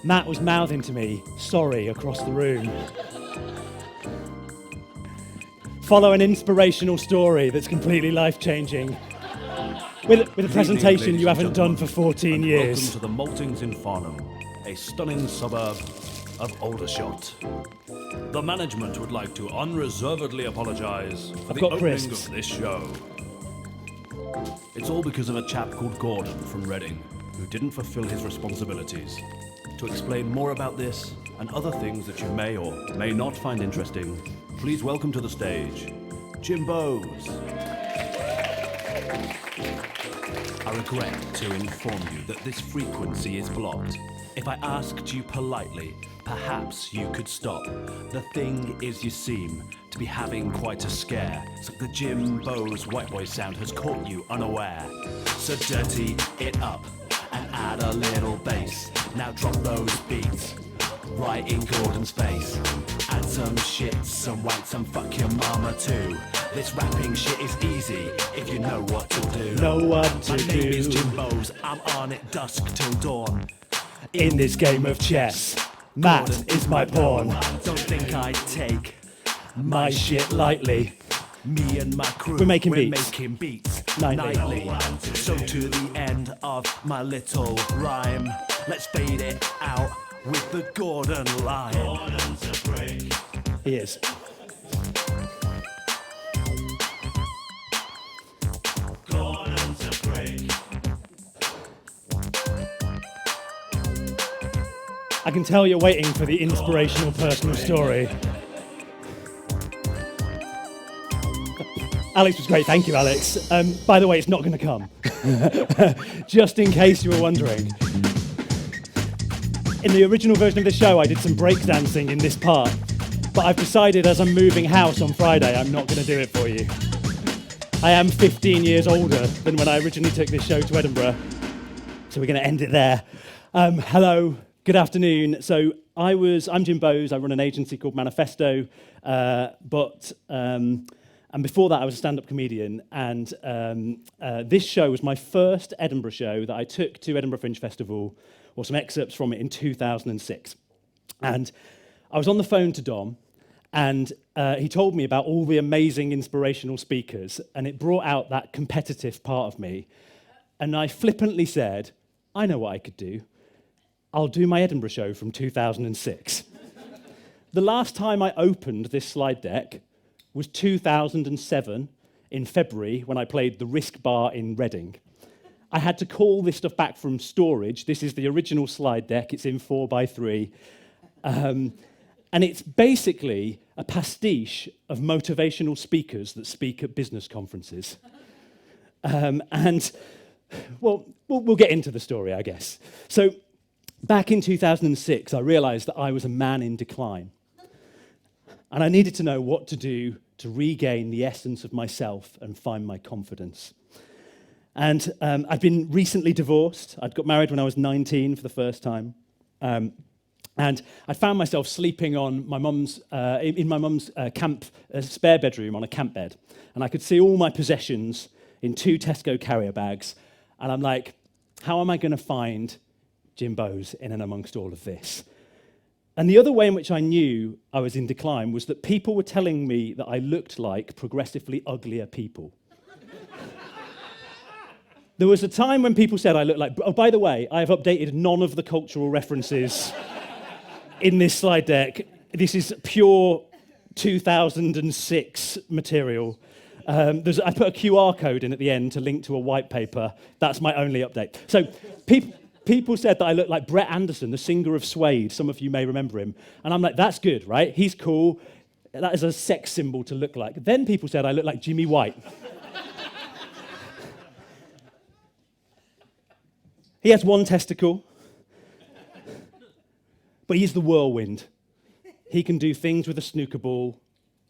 Matt was mouthing to me, sorry, across the room. Follow an inspirational story that's completely life-changing. With a presentation you haven't done for 14 years. Welcome to the Maltings in Farnham, a stunning suburb of Aldershot. The management would like to unreservedly apologise for the opening crisps. of this show. It's all because of a chap called Gordon from Reading, who didn't fulfil his responsibilities. To explain more about this and other things that you may or may not find interesting, please welcome to the stage, Jim Bowes. I regret to inform you that this frequency is blocked. If I asked you politely, perhaps you could stop. The thing is, you seem to be having quite a scare. So the Jim Bowes white boy sound has caught you unaware. So dirty it up and add a little bass. Now drop those beats right in Gordon's face. Add some shit, some wank, some fuck your mama too. This rapping shit is easy if you know what to do. Know what to My do. name is Jim Bowes, I'm on it dusk till dawn. In this game of chess, Matt is my pawn. Don't think I take My shit lightly. me and my crew. We're making beats. Making beats Nightly. So to the end of my little rhyme, let's fade it out with the Gordon line. He is. I can tell you're waiting for the inspirational personal story. Alex was great, thank you, Alex. By the way, it's not going to come. Just in case you were wondering. In the original version of the show, I did some breakdancing in this part, but I've decided as I'm moving house on Friday, I'm not going to do it for you. I am 15 years older than when I originally took this show to Edinburgh, so we're going to end it there. Hello. Good afternoon. So I'm Jim Bowes. I run an agency called Manifesto, and before that I was a stand-up comedian. And this show was my first Edinburgh show that I took to Edinburgh Fringe Festival, or some excerpts from it in 2006. And I was on the phone to Dom, and he told me about all the amazing inspirational speakers, and it brought out that competitive part of me. And I flippantly said, I know what I could do. I'll do my Edinburgh show from 2006. The last time I opened this slide deck was 2007 in February when I played the Risk Bar in Reading. I had to call this stuff back from storage. This is the original slide deck. It's in 4x3. And it's basically a pastiche of motivational speakers that speak at business conferences. We'll get into the story, I guess. So, back in 2006, I realized that I was a man in decline. And I needed to know what to do to regain the essence of myself and find my confidence. And I'd been recently divorced. I'd got married when I was 19 for the first time. And I found myself sleeping on my mum's, in my mum's spare bedroom on a camp bed. And I could see all my possessions in 2 Tesco carrier bags. And I'm like, how am I going to find Jim Bowes in and amongst all of this? And the other way in which I knew I was in decline was that people were telling me that I looked like progressively uglier people. There was a time when people said I looked like... Oh, by the way, I have updated none of the cultural references in this slide deck. This is pure 2006 material. I put a QR code in at the end to link to a white paper. That's my only update. So people said that I looked like Brett Anderson, the singer of Suede. Some of you may remember him. And I'm like, that's good, right? He's cool. That is a sex symbol to look like. Then people said I looked like Jimmy White. He has 1 testicle, but he's the whirlwind. He can do things with a snooker ball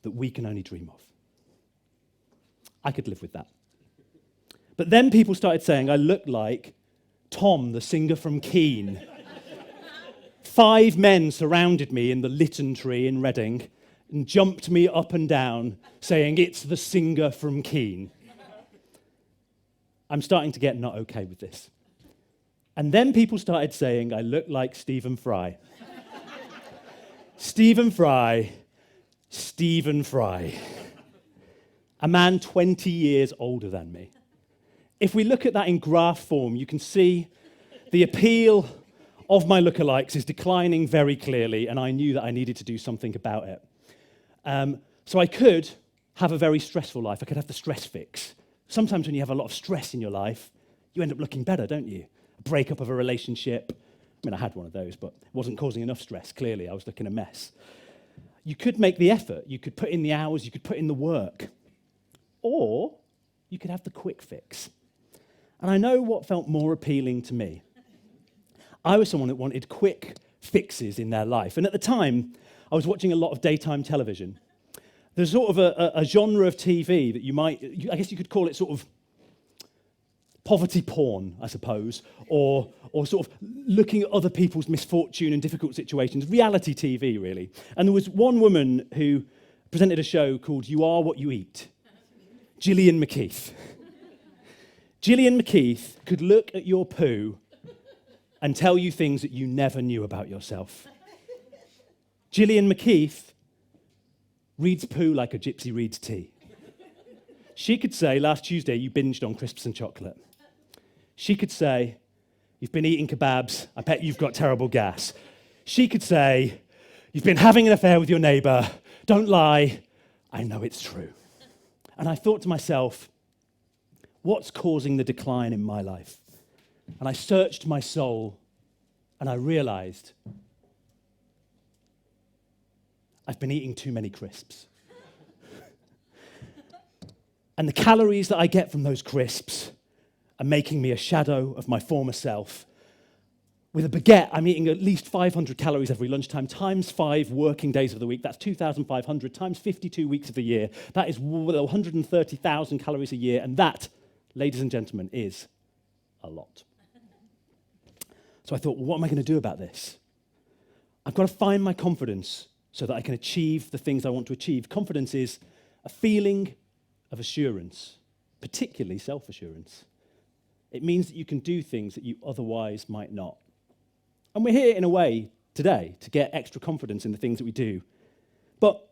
that we can only dream of. I could live with that. But then people started saying I looked like Tom, the singer from Keane. 5 men surrounded me in the Lytton Tree in Reading and jumped me up and down, saying, it's the singer from Keane. I'm starting to get not okay with this. And then people started saying I looked like Stephen Fry. Stephen Fry, Stephen Fry. A man 20 years older than me. If we look at that in graph form, you can see the appeal of my lookalikes is declining very clearly, and I knew that I needed to do something about it. So I could have a very stressful life. I could have the stress fix. Sometimes when you have a lot of stress in your life, you end up looking better, don't you? A breakup of a relationship. I mean, I had one of those, but it wasn't causing enough stress, clearly. I was looking a mess. You could make the effort. You could put in the hours. You could put in the work. Or you could have the quick fix. And I know what felt more appealing to me. I was someone that wanted quick fixes in their life. And at the time, I was watching a lot of daytime television. There's sort of a genre of TV that I guess you could call it sort of poverty porn, I suppose, or sort of looking at other people's misfortune and difficult situations, reality TV, really. And there was one woman who presented a show called You Are What You Eat, Gillian McKeith. Gillian McKeith could look at your poo and tell you things that you never knew about yourself. Gillian McKeith reads poo like a gypsy reads tea. She could say, last Tuesday you binged on crisps and chocolate. She could say, you've been eating kebabs, I bet you've got terrible gas. She could say, you've been having an affair with your neighbour, don't lie, I know it's true. And I thought to myself, what's causing the decline in my life? And I searched my soul, and I realised I've been eating too many crisps. And the calories that I get from those crisps are making me a shadow of my former self. With a baguette, I'm eating at least 500 calories every lunchtime, times 5 working days of the week. That's 2,500 times 52 weeks of the year. That is 130,000 calories a year, and that, ladies and gentlemen, is a lot. So I thought, well, what am I going to do about this? I've got to find my confidence so that I can achieve the things I want to achieve. Confidence is a feeling of assurance, particularly self-assurance. It means that you can do things that you otherwise might not. And we're here in a way today to get extra confidence in the things that we do. But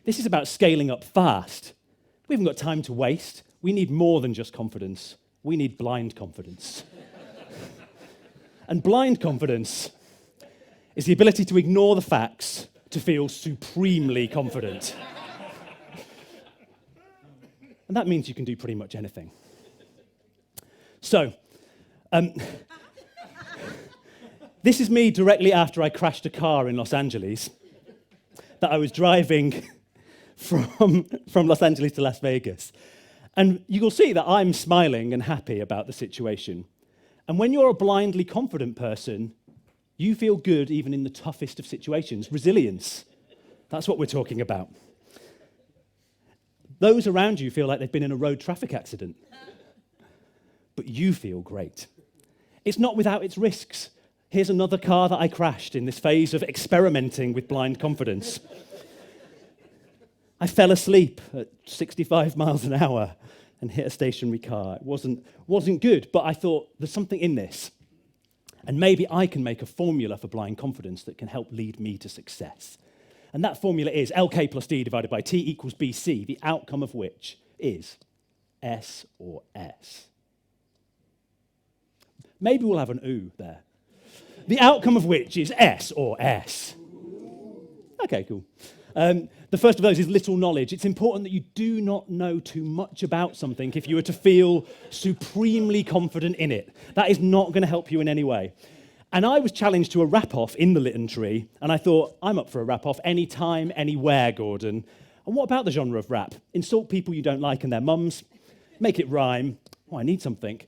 this is about scaling up fast. We haven't got time to waste. We need more than just confidence. We need blind confidence. And blind confidence is the ability to ignore the facts to feel supremely confident. And that means you can do pretty much anything. So, this is me directly after I crashed a car in Los Angeles that I was driving from Los Angeles to Las Vegas. And you will see that I'm smiling and happy about the situation. And when you're a blindly confident person, you feel good even in the toughest of situations. Resilience. That's what we're talking about. Those around you feel like they've been in a road traffic accident. But you feel great. It's not without its risks. Here's another car that I crashed in this phase of experimenting with blind confidence. I fell asleep at 65 miles an hour and hit a stationary car. It wasn't good, but I thought there's something in this. And maybe I can make a formula for blind confidence that can help lead me to success. And that formula is LK plus D divided by T equals BC, the outcome of which is S or S. Maybe we'll have an ooh there. The outcome of which is S or S. Okay, cool. The first of those is little knowledge. It's important that you do not know too much about something if you are to feel supremely confident in it. That is not going to help you in any way. And I was challenged to a rap-off in the Lytton Tree, and I thought, I'm up for a rap-off anytime, anywhere, Gordon. And what about the genre of rap? Insult people you don't like and their mums, make it rhyme. Oh, I need something.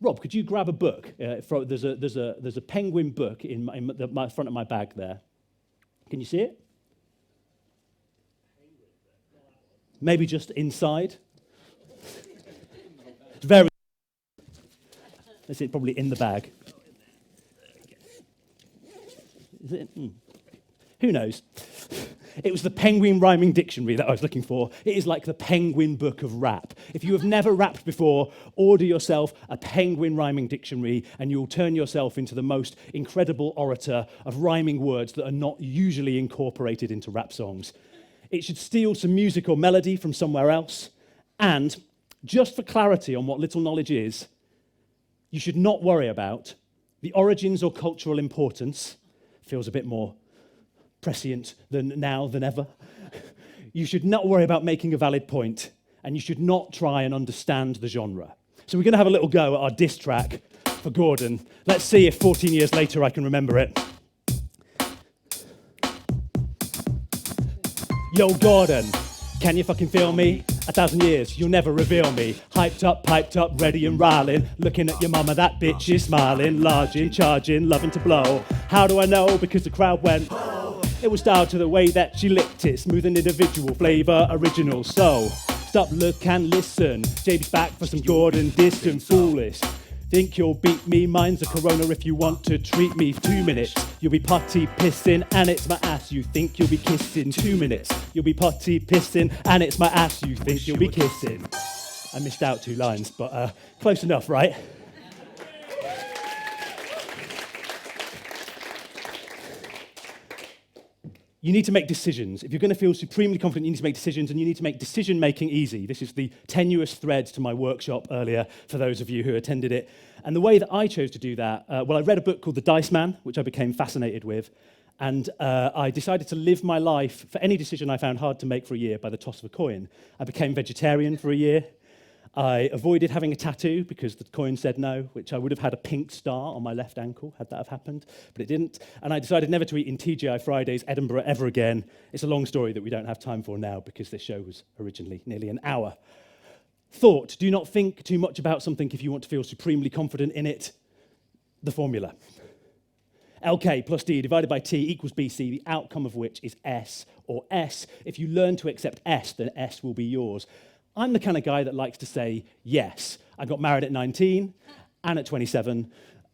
Rob, could you grab a book? There's a penguin book in my front of my bag there. Can you see it? Maybe just inside. It's very. That's it, probably in the bag. Is it? Who knows? It was the Penguin Rhyming Dictionary that I was looking for. It is like the Penguin Book of Rap. If you have never rapped before, order yourself a Penguin Rhyming Dictionary and you'll turn yourself into the most incredible orator of rhyming words that are not usually incorporated into rap songs. It should steal some music or melody from somewhere else. And just for clarity on what little knowledge is, you should not worry about the origins or cultural importance. Feels a bit more prescient than ever. You should not worry about making a valid point, and you should not try and understand the genre. So we're going to have a little go at our diss track for Gordon. Let's see if 14 years later I can remember it. Yo, Gordon, can you fucking feel me? 1,000 years, you'll never reveal me. Hyped up, piped up, ready and riling. Looking at your mama, that bitch is smiling. Larging, charging, loving to blow. How do I know? Because the crowd went, oh. It was styled to the way that she licked it. Smooth and individual, flavour, original. So, stop, look and listen. JB's back for some Gordon, distant, foolish. Think you'll beat me? Mine's a Corona if you want to treat me. 2 minutes, you'll be potty pissing and it's my ass. You think you'll be kissing. 2 minutes, you'll be potty pissing and it's my ass. You think you'll be kissing. I missed out 2 lines, but close enough, right? You need to make decisions. If you're going to feel supremely confident, you need to make decisions, and you need to make decision-making easy. This is the tenuous thread to my workshop earlier, for those of you who attended it. And the way that I chose to do that, I read a book called The Dice Man, which I became fascinated with, and I decided to live my life for any decision I found hard to make for a year by the toss of a coin. I became vegetarian for a year. I avoided having a tattoo because the coin said no, which I would have had a pink star on my left ankle had that have happened, but it didn't. And I decided never to eat in TGI Fridays, Edinburgh, ever again. It's a long story that we don't have time for now because this show was originally nearly an hour. Thought, do not think too much about something if you want to feel supremely confident in it. The formula. LK plus D divided by T equals BC, the outcome of which is S or S. If you learn to accept S, then S will be yours. I'm the kind of guy that likes to say yes. I got married at 19 and at 27,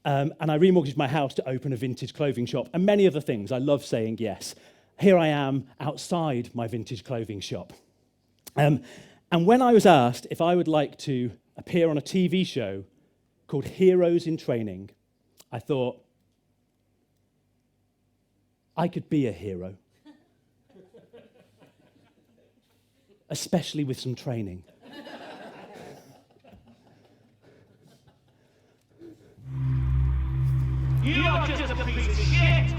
and I remortgaged my house to open a vintage clothing shop, and many other things. I love saying yes. Here I am outside my vintage clothing shop. And when I was asked if I would like to appear on a TV show called Heroes in Training, I thought, I could be a hero. Especially with some training. You're just a piece of shit!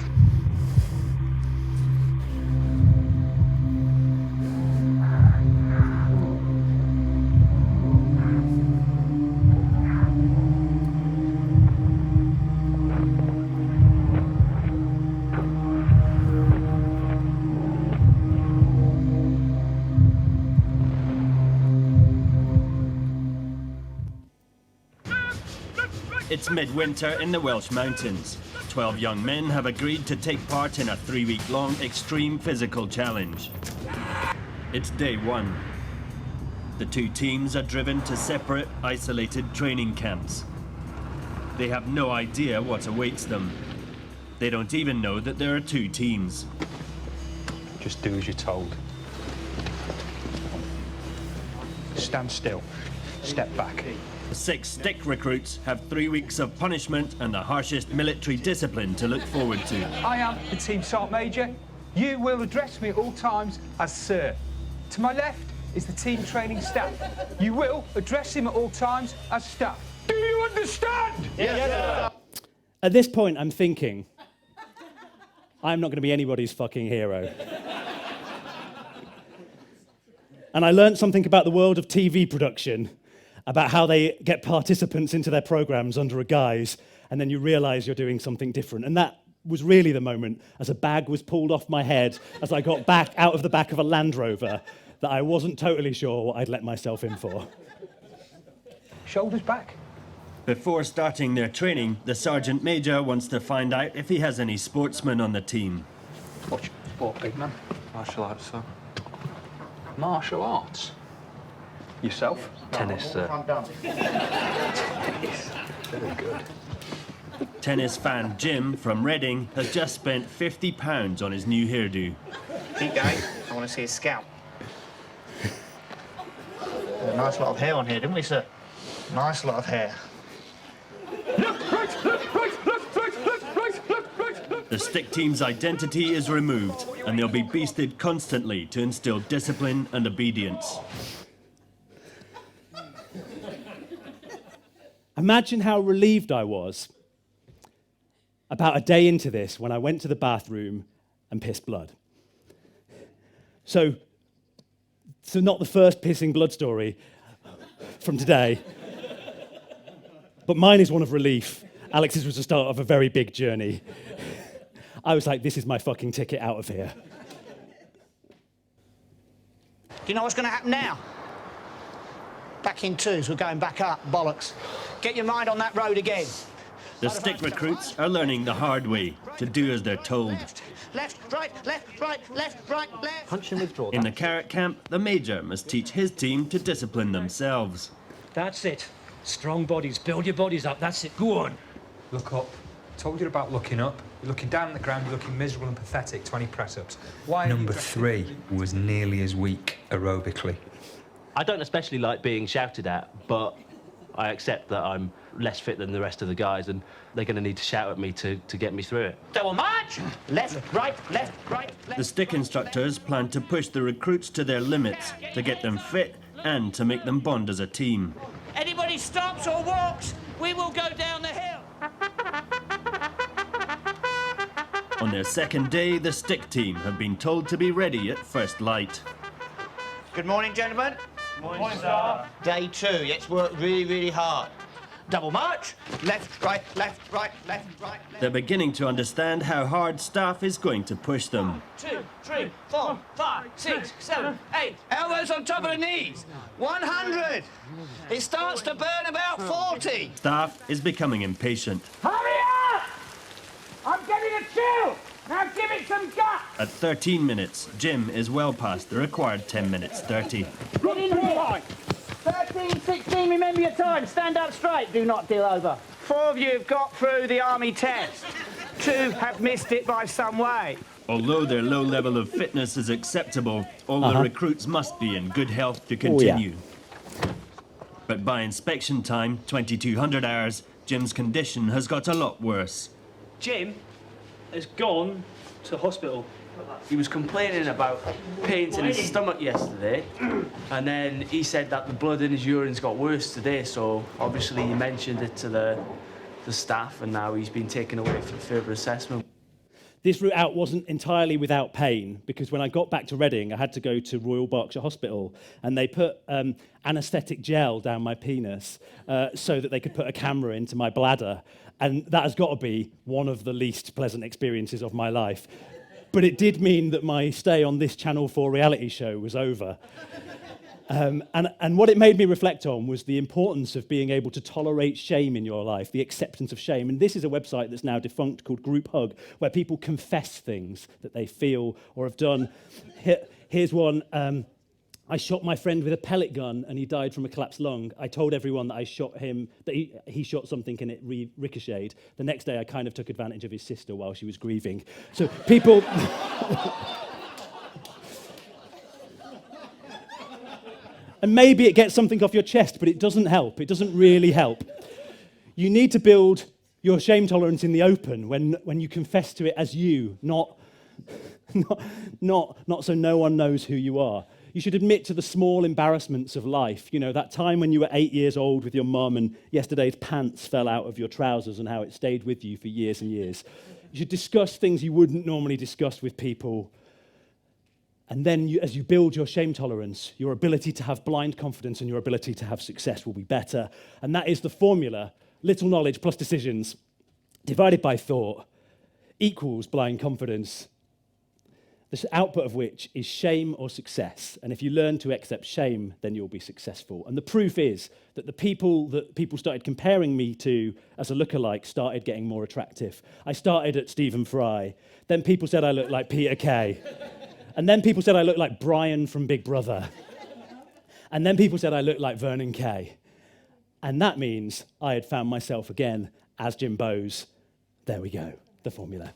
It's midwinter in the Welsh Mountains. 12 young men have agreed to take part in a 3-week-long extreme physical challenge. It's day 1. The 2 teams are driven to separate, isolated training camps. They have no idea what awaits them. They don't even know that there are 2 teams. Just do as you're told. Stand still. Step back. The 6 stick recruits have 3 weeks of punishment and the harshest military discipline to look forward to. I am the Team Sergeant Major. You will address me at all times as Sir. To my left is the team training staff. You will address him at all times as staff. Do you understand? Yes, sir. At this point, I'm thinking, I'm not going to be anybody's fucking hero. And I learned something about the world of TV production, about how they get participants into their programs under a guise, and then you realize you're doing something different. And that was really the moment, as a bag was pulled off my head, as I got back out of the back of a Land Rover, that I wasn't totally sure what I'd let myself in for. Shoulders back. Before starting their training, the Sergeant Major wants to find out if he has any sportsmen on the team. What's your sport, big man? Martial arts, sir. Martial arts. Yourself? Tennis, sir. Tennis. Very good. Tennis fan Jim from Reading has just spent £50 on his new hairdo. Keep going. I want to see his scalp. A nice lot of hair on here, didn't we, sir? Nice lot of hair. The stick team's identity is removed, and they'll be beasted constantly to instill discipline and obedience. Imagine how relieved I was about a day into this when I went to the bathroom and pissed blood. So not the first pissing blood story from today, but mine is one of relief. Alex's was the start of a very big journey. I was like, this is my fucking ticket out of here. Do you know what's going to happen now? Back in twos, we're going back up, bollocks. Get your mind on that road again. The stick recruits are learning the hard way to do as they're told. Left, right, left, right, left, right, left. Punch and withdraw. In the carrot camp, the major must teach his team to discipline themselves. That's it. Strong bodies. Build your bodies up. That's it. Go on. Look up. Told you about looking up. You're looking down at the ground, you're looking miserable and pathetic. 20 press-ups. Why? Number 3 was nearly as weak aerobically. I don't especially like being shouted at, but I accept that I'm less fit than the rest of the guys, and they're going to need to shout at me to get me through it. Double march! Left, right, left, right, left. The stick instructors plan to push the recruits to their limits, to get them fit and to make them bond as a team. Anybody stops or walks, we will go down the hill. On their second day, the stick team have been told to be ready at first light. Good morning, gentlemen. Morning, sir. Day 2. Let's work really, really hard. Double march. Left, right, left, right, left, right, left. They're beginning to understand how hard staff is going to push them. 2, 3, 4, 5, 6, 7, 8. Elbows on top of the knees. 100. It starts to burn about 40. Staff is becoming impatient. Hurry up! I'm getting a chill. Now give it some guts. At 13 minutes, Jim is well past the required 10 minutes 30. Get in here. 13, 16, remember your time. Stand up straight. Do not deal over. 4 of you have got through the army test. 2 have missed it by some way. Although their low level of fitness is acceptable, all the recruits must be in good health to continue. But by inspection time, 2200 hours, Jim's condition has got a lot worse. Jim has gone to hospital. He was complaining about pains in his stomach yesterday, and then he said that the blood in his urine's got worse today, so obviously he mentioned it to the staff, and now he's been taken away for further assessment. This route out wasn't entirely without pain, because when I got back to Reading, I had to go to Royal Berkshire Hospital, and they put anaesthetic gel down my penis so that they could put a camera into my bladder. And that has got to be one of the least pleasant experiences of my life. But it did mean that my stay on this Channel 4 reality show was over. And what it made me reflect on was the importance of being able to tolerate shame in your life, the acceptance of shame. And this is a website that's now defunct called Group Hug, where people confess things that they feel or have done. Here's one. I shot my friend with a pellet gun and he died from a collapsed lung. I told everyone that I shot him, that he shot something and it ricocheted. The next day I kind of took advantage of his sister while she was grieving. So people... And maybe it gets something off your chest, but it doesn't help. It doesn't really help. You need to build your shame tolerance in the open when you confess to it as you, not so no one knows who you are. You should admit to the small embarrassments of life. You know, that time when you were 8 years old with your mum and yesterday's pants fell out of your trousers and how it stayed with you for years and years. You should discuss things you wouldn't normally discuss with people. And then as you build your shame tolerance, your ability to have blind confidence and your ability to have success will be better. And that is the formula: little knowledge plus decisions divided by thought equals blind confidence. The output of which is shame or success. And if you learn to accept shame, then you'll be successful. And the proof is that the people that people started comparing me to as a lookalike started getting more attractive. I started at Stephen Fry. Then people said I looked like Peter Kay. And then people said I looked like Brian from Big Brother. And then people said I looked like Vernon Kay. And that means I had found myself again as Jim Bowes. There we go, the formula.